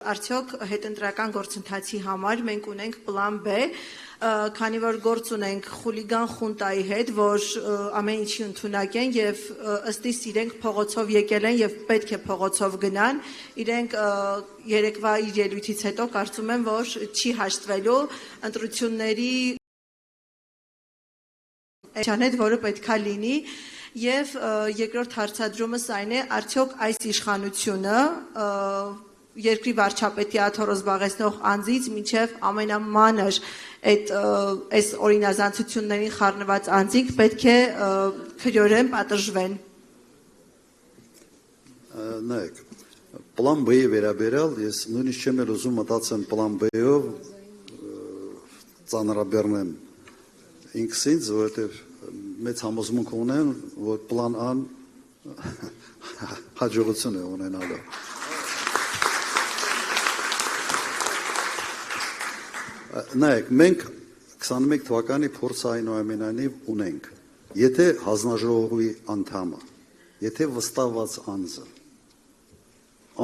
Արդյոք հետընտրական գործընթացի համար մենք ունենք պլան B, քանի որ գործ ունենք խուլիգան խունտայի հետ, որ ամեն ինչի ընդունակ են եւ ըստ իս իրենք փողոցով եկել են եւ պետք է փողոցով գնան, իրենք երեկվա իր ելույթից հետո կարծում եմ, որ չի հաշտվելու ընտրությունների հետ, որը պետքա լինի եւ երկրորդ հարցադրումս այն է, արդյոք այս իշխանությունը երկրի վարչապետի աթոռը զբաղեցնող անձից մինչև ամենամանր այս օրինազանցություններին խառնված անձիկ պետք է քրյորեն պատժվեն։ Նայեք, պլան B-ի վերաբերյալ ես նույնիսկ չեմ էլ ուզում մտածեմ պլան B-ով ծանրաբեռնեմ ինքս ինձ, որովհետև մեծ համոզմունք ունեմ, որ պլան A-ն հաջողություն է ունենալու։ Նայեք, մենք 21 թվականի փորձը այնուամենայնիվ ունենք։ Եթե հանձնաժողովի անդամը, եթե վստահված անձը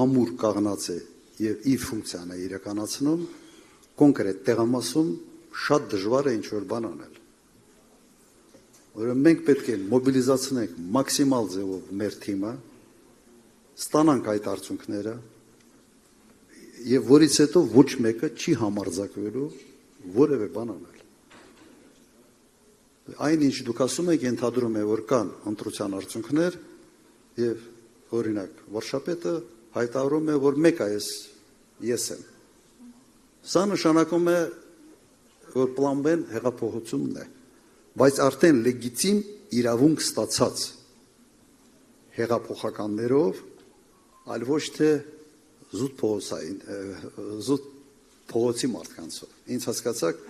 ամուր կաղնած է եւ իր ֆունկցիան է իրականացնում, կոնկրետ տեղամասում շատ դժվար է ինչ-որ բան անել։ Ուրեմն մենք պետք է մոբիլիզացնենք մաքսիմալ ձևով մեր թիմը, ստանանք այդ արդյունքները եւ որից հետո ոչ մեկը չի համարձակվելու որևէ բան անել։ Այն ինչ դուք ասում եք, ենթադրում է, որ կան ընտրության արդյունքներ եւ օրինակ վարչապետը հայտարարում է, որ մեկ է ես եմ։ Սա նշանակում է, որ պլան B-ն հեղափոխությունն է, բայց արդեն լեգիտիմ իրավունք ստացած հեղափոխականներով, այլ ոչ թե զուտ փողոցի մարդկանցով։ Ինձ հասկացաք,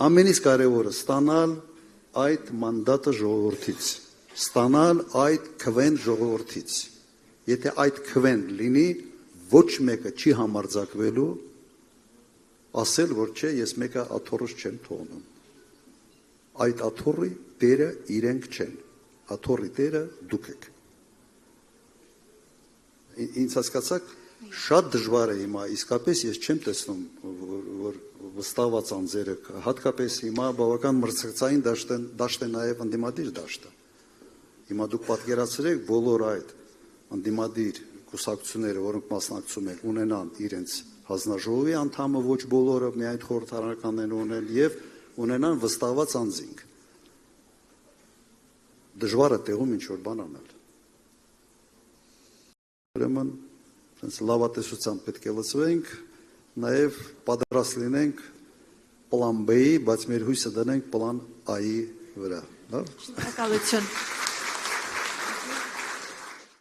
ամենից կարևորը ստանալ այդ մանդատը ժողովրդից, ստանալ այդ քվեն ժողովրդից։ Եթե այդ քվեն լինի, ոչ մեկը չի համարձակվելու ասել, որ չէ, ես մեկը աթոռս չեմ թողնում։ Այդ աթոռի տերը իրենք չեն, աթոռի տերը դուք եք։ Ինձ հասկացաք, շատ դժվար է հիմա, իսկապես ես չեմ տեսնում, որ վստահված անձերը, հատկապես հիմա բավական մրցակցային դաշտ է նաև ընդդիմադիր դաշտը։ Հիմա դուք պատկերացրեք բոլոր այդ ընդդիմադիր կուսակցությունները, որոնք մասնակցում են, ունենան իրենց հանձնաժողովի անդամը, ոչ բոլորը միայն խորհրդարանական են ունել եւ ունենան վստահված անձինք։ Դժվար է տեղում ինչ-որ բան անել։ Ուրեմն, լավատեսությամբ պետք է լծվենք, նաև պատրաստ լինենք պլան B-ի, բայց մեր հույսը դնենք պլան A-ի վրա։ Շնորհակալություն։